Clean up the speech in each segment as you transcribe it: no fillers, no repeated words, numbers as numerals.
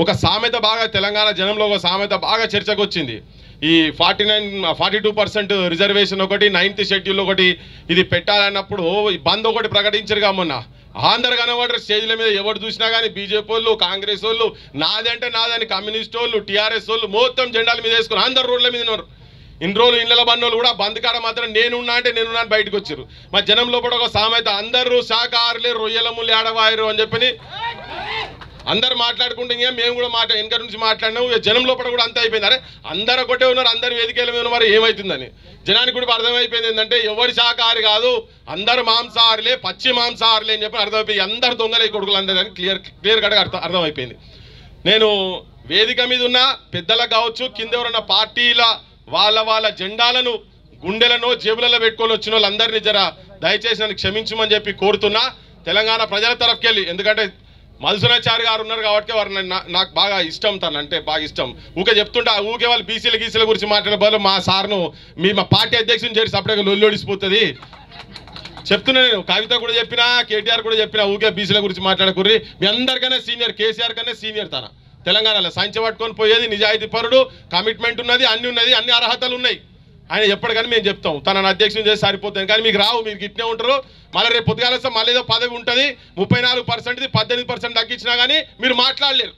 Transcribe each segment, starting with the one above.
ఒక సామెత బాగా తెలంగాణ జనంలో ఒక సామెత బాగా చర్చకు వచ్చింది. ఈ 42% రిజర్వేషన్ ఒకటి, 9th షెడ్యూల్ ఒకటి ఇది పెట్టాలన్నప్పుడు బంద్ ఒకటి ప్రకటించారుగా మొన్న. అందరు కనబడరు స్టేజ్ల మీద, ఎవరు చూసినా కానీ బీజేపీ వాళ్ళు, కాంగ్రెస్ వాళ్ళు, నాదంటే నాదని కమ్యూనిస్ట్ వాళ్ళు, టీఆర్ఎస్ వాళ్ళు మొత్తం జెండాల మీద వేసుకుని అందరు రోడ్ల మీద ఉన్నారు. ఇన్ని రోజులు ఇళ్ళ బంధువులు కూడా బంద్ కాడ మాత్రం నేనున్నా అంటే నేనున్నా అని బయటకు వచ్చారు. మా జనం లోపల ఒక సామెత, అందరూ శాఖాహారులే రొయ్యలములు ఏడవాయరు అని చెప్పని అందరు మాట్లాడుకుంటే మేము కూడా వెనక నుంచి మాట్లాడినాం. జనం లోపల కూడా అంతా అయిపోయింది. అరే అందరు ఒకటే ఉన్నారు, అందరు వేదికల మీద మరి ఏమవుతుందని జనానికి కూడా అర్థమైపోయింది. ఏంటంటే ఎవరి శాఖాహారి కాదు, అందరు మాంసాహారులే, పచ్చి మాంసాహారులే అని చెప్పి అర్థమైపోయింది. అందరు దొంగలే కొడుకులు అందరని క్లియర్ కట్గా అర్థమైపోయింది. నేను వేదిక మీద ఉన్న పెద్దలకు కావచ్చు, కింద ఎవరన్నా పార్టీల వాళ్ళ జెండాలను గుండెలను జేబులలో పెట్టుకొని వచ్చిన వాళ్ళందరినీ జర దయచేసి నన్ను క్షమించమని చెప్పి కోరుతున్నా తెలంగాణ ప్రజల తరఫుకెళ్ళి. ఎందుకంటే మధుసూనాచారి గారు ఉన్నారు కాబట్టి వారు నాకు బాగా ఇష్టం, తను అంటే బాగా ఇష్టం. ఊకే చెప్తుంటే ఊకే వాళ్ళు బీసీల గురించి మాట్లాడే బదులు మా సార్ను మా పార్టీ అధ్యక్షుని చేసి సపరేట్గా లొల్లోడిసిపోతుంది చెప్తున్నా. నేను కవిత కూడా చెప్పినా, కేటీఆర్ కూడా చెప్పినా, ఊకే బీసీల గురించి మాట్లాడకుర్రి. మీ అందరికన్నా సీనియర్, కేసీఆర్ కన్నా సీనియర్ తన తెలంగాణలో సంచ పట్టుకొని పోయేది, నిజాయితీ పరుడు, కమిట్మెంట్ ఉన్నది, అన్ని అర్హతలు ఉన్నాయి. ఆయన ఎప్పటికని మేము చెప్తాం తనను అధ్యక్షుని చేసి సరిపోతుంది. కానీ మీకు రావు, మీరు గిట్నే ఉంటారు. మళ్ళీ రేపు పొద్దుగాల వస్తే మళ్ళీ ఏదో పదవి ఉంటుంది, 34%ది 18% తగ్గించినా కానీ మీరు మాట్లాడలేరు.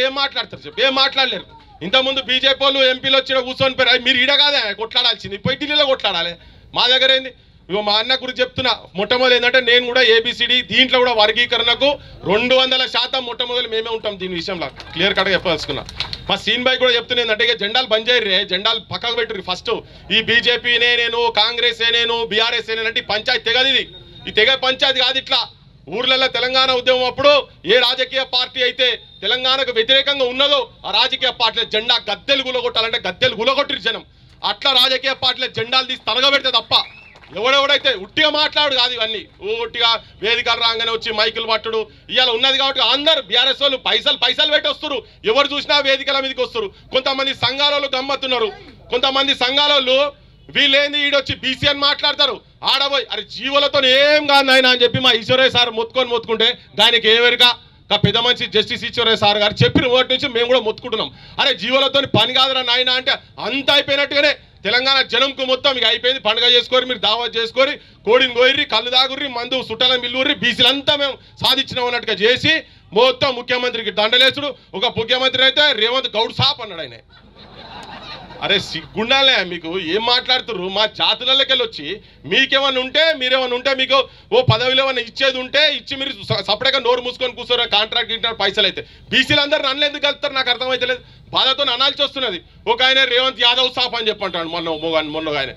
ఏం మాట్లాడతారు చెప్పి, ఏం మాట్లాడలేరు. ఇంతకుముందు బీజేపీ వాళ్ళు ఎంపీలు వచ్చి కూర్చొని పోయారు. మీరు ఈడ కాదే కొట్లాడాల్సింది, పోయి ఢిల్లీలో కొట్లాడాలి. మా దగ్గర ఏంది, ఇగో మా అన్న గురించి చెప్తున్నా. మొట్టమొదటి ఏంటంటే నేను కూడా ఏబిసిడి దీంట్లో కూడా వర్గీకరణకు 200% మొట్టమొదటి మేమే ఉంటాం. దీని విషయంలో క్లియర్ కట్గా చెప్పదలుచుకున్నా. మా సీన్ బాయ్ కూడా చెప్తున్నా ఏంటంటే ఇక జెండాలు బంద్ చేయర్రే, జెండాలు పక్కకు పెట్టుర్రి. ఫస్ట్ ఈ బీజేపీనే నేను, కాంగ్రెసే నేను, బీఆర్ఎస్ అంటే పంచాయతీ తెగది. ఈ తెగ పంచాయతీ కాదు. ఇట్లా ఊర్లలో తెలంగాణ ఉద్యమం అప్పుడు ఏ రాజకీయ పార్టీ అయితే తెలంగాణకు వ్యతిరేకంగా ఉన్నదో ఆ రాజకీయ పార్టీల జెండా గద్దెలు గులగొట్టాలంటే గద్దెలు గులగొట్టిరు జనం. అట్లా రాజకీయ పార్టీల జెండాలు తీసి తనగబెడితే తప్ప ఎవడెవడైతే ఉట్టిగా మాట్లాడు కాదు. ఇవన్నీ ఉట్టిగా వేదికలు రాగానే వచ్చి మైకులు పట్టుడు ఇవాళ ఉన్నది కాబట్టి అందరు బీఆర్ఎస్ వాళ్ళు పైసలు పెట్టి వస్తారు. ఎవరు చూసినా వేదికల మీదకి వస్తారు. కొంతమంది సంఘాలలో గమ్మత్తున్నారు. కొంతమంది సంఘాలలో వీళ్ళేంది ఈడొచ్చి బీసీ అని మాట్లాడతారు. ఆడబోయి అరే జీవులతో ఏం కాదు నాయన అని చెప్పి మా ఈశ్వరయ్య సార్ మొత్తుకుంటే దానికి ఏమెరుక పెద్ద మనిషి జస్టిస్ ఈశ్వరయ్య సార్ గారు చెప్పిన వాటి నుంచి మేము కూడా మొత్తుకుంటున్నాం. అరే జీవులతో పని కాదురా నాయన అంటే అంత అయిపోయినట్టుగానే తెలంగాణ జనంకు మొత్తం ఇక అయిపోయింది. పండుగ చేసుకోరి, మీరు దావత్ చేసుకొని కోడిని కోయిర్రి, కళ్ళు దాగుర్రి, మందు సుట్టలను మిల్లుర్రి, బీసీలంతా మేము సాధించినాం అన్నట్టుగా చేసి మొత్తం ముఖ్యమంత్రికి దండలేసుడు. ఒక ముఖ్యమంత్రి అయితే రేవంత్ గౌడ్ సాప్ అన్నాడు ఆయన. అరే సిగ్గుండాలే మీకు, ఏం మాట్లాడుతుర్రు? మా జాతులకెళ్ళి వచ్చి మీకేమన్నా ఉంటే, మీరేమన్నా ఉంటే మీకు ఓ పదవిలో ఏమన్నా ఇచ్చేది ఉంటే ఇచ్చి మీరు సపరేట్గా నోరు మూసుకొని కూర్చోరు. కాంట్రాక్ట్ ఇచ్చిన పైసలు అయితే బీసీలు అందరూ నన్ను ఎందుకు కలుపుతారు నాకు అర్థమైతలేదు. బాధతో అనాల్సి వస్తున్నది. ఒక ఆయన రేవంత్ యాదవ్ సాప్ అని చెప్పంటాడు మొన్న ఆయన.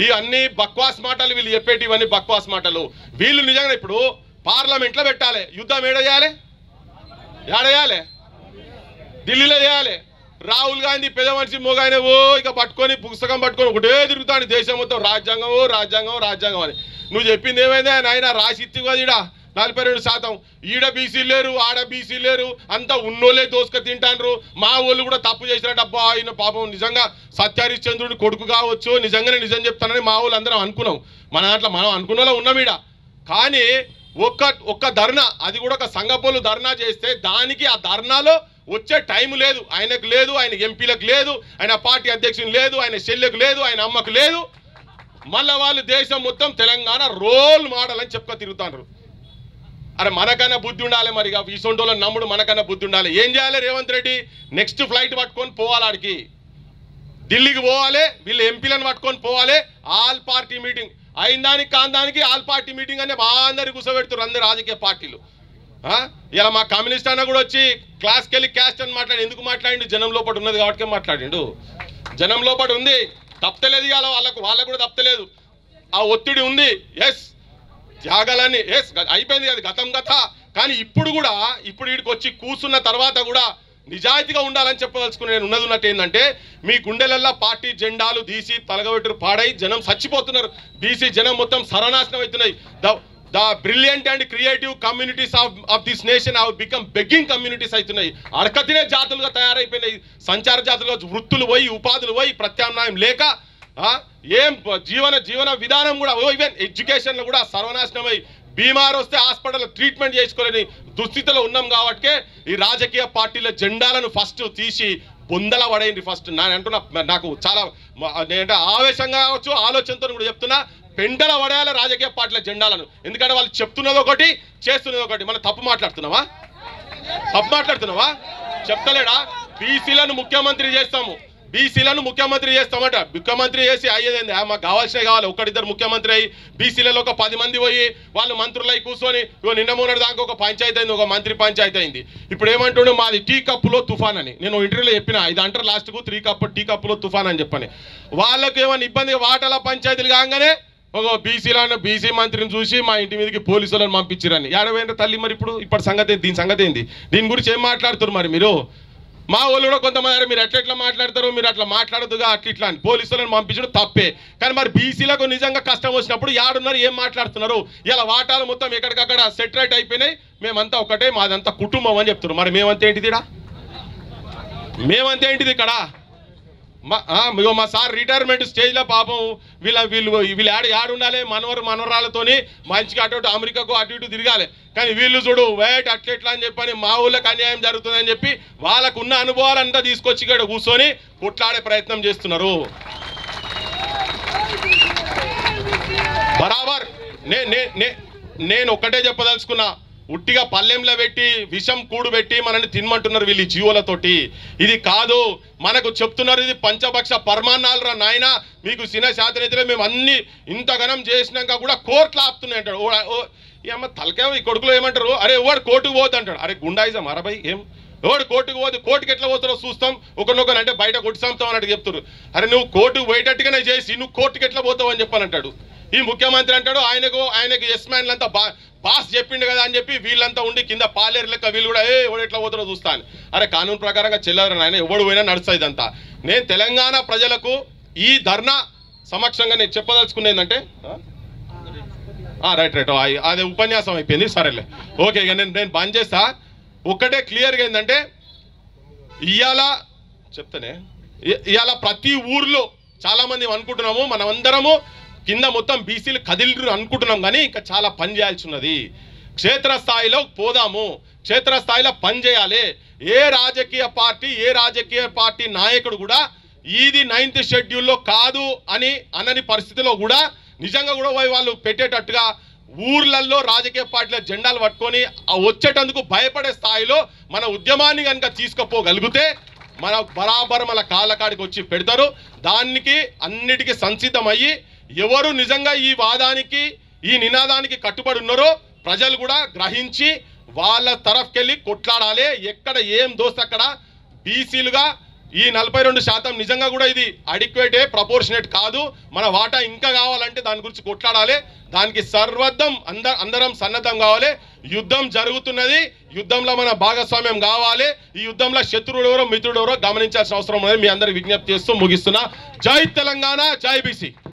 ఈ అన్ని బక్వాస్ మాటలు వీళ్ళు చెప్పేటి, ఇవన్నీ బక్వాస్ మాటలు. వీళ్ళు నిజంగా ఇప్పుడు పార్లమెంట్లో పెట్టాలి, యుద్ధం ఏడేయాలి, ఢిల్లీలో చేయాలి. రాహుల్ గాంధీ పెద్ద మనిషి మొగాయన ఇక పట్టుకొని పుస్తకం పట్టుకొని ఒకటే తిరుగుతాను దేశం మొత్తం రాజ్యాంగం అని. నువ్వు చెప్పింది ఏమైందా నాయన? రాసి ఇత్తి కదా ఈడ 42%. ఈడ బీసీలు లేరు, ఆడ బీసీలు లేరు, అంతా ఉన్నోళ్ళే దోసుక తింటాండ్రు. మా వాళ్ళు కూడా తప్పు చేసినట్టు అబ్బా ఆయన పాపం నిజంగా సత్యహరిశ్చంద్రుడి కొడుకు కావచ్చు, నిజంగానే నిజం చెప్తానని మా వాళ్ళు అందరం అనుకున్నాం. మన దాంట్లో మనం అనుకున్నలో ఉన్నాం ఈడ. కానీ ఒక్క ధర్నా, అది కూడా ఒక సంఘపోలు ధర్నా చేస్తే దానికి ఆ ధర్నాలో వచ్చే టైం లేదు, ఆయనకు లేదు, ఆయన ఎంపీలకు లేదు, ఆయన పార్టీ అధ్యక్షులు లేదు, ఆయన చెల్లెకు లేదు, ఆయన అమ్మకు లేదు. మళ్ళీ వాళ్ళు దేశం మొత్తం తెలంగాణ రోల్ మోడల్ అని చెప్పుకొని తిరుగుతారు. అరే మనకన్నా బుద్ధి ఉండాలి. మరి ఈ సొంటోళ్ళని నమ్ముడు మనకన్నా బుద్ధి ఉండాలి. ఏం చేయాలి రేవంత్ రెడ్డి? నెక్స్ట్ ఫ్లైట్ పట్టుకొని పోవాలి, ఆడికి ఢిల్లీకి పోవాలి, వీళ్ళు ఎంపీలను పట్టుకొని పోవాలి. ఆల్ పార్టీ మీటింగ్ అయిన దానికి కాందానికి ఆల్ పార్టీ మీటింగ్ అనే బాగా అందరికి కూర్చోబెడుతున్నారు అందరు రాజకీయ పార్టీలు. ఇలా మా కమ్యూనిస్ట్ అన్న కూడా వచ్చి క్లాస్కి వెళ్ళి క్యాస్ట్ అని మాట్లాడి ఎందుకు మాట్లాడిండు? జనం లోపల ఉన్నది కాబట్టి మాట్లాడిండు. జనం లోపల ఉంది, తప్పలేదు. ఇవాళ వాళ్ళకు కూడా తప్పలేదు. ఆ ఒత్తిడి ఉంది. ఎస్ త్యాగాలన్నీ ఎస్ అయిపోయింది, అది గతం కథ. కానీ ఇప్పుడు వీడికి వచ్చి కూర్చున్న తర్వాత కూడా నిజాయితీగా ఉండాలని చెప్పదలుచుకుని నేను ఉన్నట్టు ఏంటంటే మీ గుండెలల్లో పార్టీ జెండాలు తీసి తలగబెట్టురు పాడై జనం చచ్చిపోతున్నారు. బీసీ జనం మొత్తం సర్వనాశనం అవుతున్నాయి. The brilliant and creative communities of this nation have become begging communities అవుతున్నాయి. అడకతినే జాతులుగా తయారైపోయినాయి. సంచార జాతులుగా వృత్తులు పోయి, ఉపాధులు పోయి, ప్రత్యామ్నాయం లేక ఏం జీవన విధానం కూడా ఈవెన్ ఎడ్యుకేషన్లో కూడా సర్వనాశనమై బీమార్ వస్తే హాస్పిటల్ ట్రీట్మెంట్ చేసుకోలేని దుస్థితిలో ఉన్నాం కాబట్టి ఈ రాజకీయ పార్టీల జెండాలను ఫస్ట్ తీసి బొందల పడేయండి ఫస్ట్. నాకు చాలా నేనంటే ఆవేశంగా కావచ్చు, ఆలోచనతో కూడా చెప్తున్నా, పెండల పడేయాలి రాజకీయ పార్టీల జెండాలను. ఎందుకంటే వాళ్ళు చెప్తున్నది ఒకటి, చేస్తున్నది ఒకటి. మనం తప్పు మాట్లాడుతున్నావా? చెప్తలేడా? బీసీలను ముఖ్యమంత్రి చేస్తామంట. ముఖ్యమంత్రి చేసి అయ్యేదేంది? మాకు కావాల్సినవి కావాలి. ఒకటిద్దరు ముఖ్యమంత్రి అయ్యి బీసీలలో ఒక 10 మంది పోయి వాళ్ళు మంత్రులై కూర్చొని నిన్న మొన్నటి దాకా ఒక పంచాయతీ అయింది, ఒక మంత్రి పంచాయతీ అయింది. ఇప్పుడు ఏమంటుండే, మాది టీ కప్పులో తుఫాన్ అని. నేను ఇంటర్వ్యూలో చెప్పిన, ఇది అంటారు లాస్ట్కు టీ కప్పులో తుఫాన్ అని చెప్పని. వాళ్ళకి ఏమైనా ఇబ్బంది, వాటల పంచాయతీలు కాగానే ఒక బీసీ మంత్రిని చూసి మా ఇంటి మీదకి పోలీసులను పంపించారని. ఏడవైన తల్లి మరి ఇప్పటి సంగతి, దీని సంగతి ఏంది? దీని గురించి ఏం మాట్లాడుతారు మరి మీరు? మా వాళ్ళు కూడా కొంతమంది మీరు ఎట్లా మాట్లాడతారు, మీరు అట్లా మాట్లాడదుగా అట్లా అని పోలీసులను పంపించడం తప్పే. కానీ మరి బీసీలకు నిజంగా కష్టం వచ్చినప్పుడు ఏడున్నారు, ఏం మాట్లాడుతున్నారు? ఇలా వాటాలు మొత్తం ఎక్కడికక్కడ సెటరేట్ అయిపోయినాయి, మేమంతా ఒకటే, మాదంతా కుటుంబం అని చెప్తున్నారు. మరి మేమంతా ఏంటిది ఇక్కడ? మా సార్ రిటైర్మెంట్ స్టేజ్లో పాపం వీళ్ళు ఆడుండాలి, మనవరాలతోని మంచిగా అటు అమెరికాకు అటు ఇటు తిరగాలి. కానీ వీళ్ళు చూడు వేట్ అట్లెట్లా అని చెప్పని మా ఊళ్ళకి అన్యాయం జరుగుతుందని చెప్పి వాళ్ళకు ఉన్న అనుభవాలంతా తీసుకొచ్చి ఇక్కడ కూర్చొని కొట్లాడే ప్రయత్నం చేస్తున్నారు. బరాబర్ నేను ఒక్కటే చెప్పదలుచుకున్నా, ఉట్టిగా పల్లెంలో పెట్టి విషం కూడు పెట్టి మనల్ని తినమంటున్నారు వీళ్ళు జీవులతోటి. ఇది కాదు, మనకు చెప్తున్నారు ఇది పంచభక్ష పరమాన్నాలు రా నాయన, మీకు చిన్న శాతనైతే మేము అన్ని ఇంతగనం చేసినాక కూడా కోర్టులు ఆపుతున్నాయి అంటాడు. ఏమో తలకేమో ఈ కొడుకులో ఏమంటారు, అరే ఎవడు కోర్టుకు పోద్దు అంటాడు. అరే గుండాయిజం అరబై ఏం, ఎవడు కోర్టుకు పోదు, కోర్టుకి ఎట్లా పోతారో చూస్తాం, ఒకరినొకరు అంటే బయట కొట్టిస్తాం అన్నట్టు చెప్తారు. అరే నువ్వు కోర్టుకు పోయేటట్టుగానే చేసి నువ్వు కోర్టుకి ఎట్లా పోతావు అని చెప్పానంటాడు. ఈ ముఖ్యమంత్రి అంటాడు ఆయనకు ఎస్ మ్యాన్లంతా బాస్ చెప్పిండు కదా అని చెప్పి వీళ్ళంతా ఉండి కింద పాలేరు లెక్క వీళ్ళు కూడా ఎవడు ఎట్లా పోతారో చూస్తాను. అరే కానూన్ ప్రకారంగా చెల్లరు ఆయన, ఎవడు పోయినా నడుస్తుంది ఇదంతా. నేను తెలంగాణ ప్రజలకు ఈ ధర్నా సమక్షంగా నేను చెప్పదలుచుకునేది ఏంటంటే, రైట్ అదే ఉపన్యాసం అయిపోయింది, సరేలే ఓకే. ఇక నేను బంద్ చేస్తా. ఒక్కటే క్లియర్గా ఏంటంటే, ఇవాళ ప్రతి ఊర్లో చాలామంది అనుకుంటున్నాము, మనమందరము కింద మొత్తం బీసీలు కదిలిరు అనుకుంటున్నాం, కానీ ఇంకా చాలా పని చేయాల్సి ఉన్నది. క్షేత్రస్థాయిలో పోదాము, క్షేత్రస్థాయిలో పని చేయాలి. ఏ రాజకీయ పార్టీ నాయకుడు కూడా ఇది 9th షెడ్యూల్లో కాదు అనని పరిస్థితిలో కూడా నిజంగా కూడా వాళ్ళు పెట్టేటట్టుగా ఊర్లలో రాజకీయ పార్టీల జెండాలు పట్టుకొని వచ్చేటందుకు భయపడే స్థాయిలో మన ఉద్యమాన్ని కనుక తీసుకుపోగలిగితే మన బరాబర్ మన కాళ్ళకాడికి వచ్చి పెడతారు. దానికి అన్నిటికీ సంసిద్ధమయ్యి ఎవరు నిజంగా ఈ వాదానికి ఈ నినాదానికి కట్టుబడి ఉన్నారో ప్రజలు కూడా గ్రహించి వాళ్ళ తరఫుకెళ్ళి కొట్లాడాలి. ఎక్కడ ఏం దోస్త్ అక్కడ బీసీలుగా ఈ 42% నిజంగా కూడా ఇది అడిక్వేటే, ప్రపోర్షనేట్ కాదు. మన వాటా ఇంకా కావాలంటే దాని గురించి కొట్లాడాలి. దానికి సర్వద్దం అందరం సన్నద్ధం కావాలి. యుద్ధం జరుగుతున్నది, యుద్ధంలో మన భాగస్వామ్యం కావాలి. ఈ యుద్ధంలో శత్రువుడు ఎవరో మిత్రుడు ఎవరో గమనించాల్సిన అవసరం ఉన్నది. మీ అందరికి విజ్ఞప్తి చేస్తూ ముగిస్తున్నా. జై తెలంగాణ, జై బీసీ.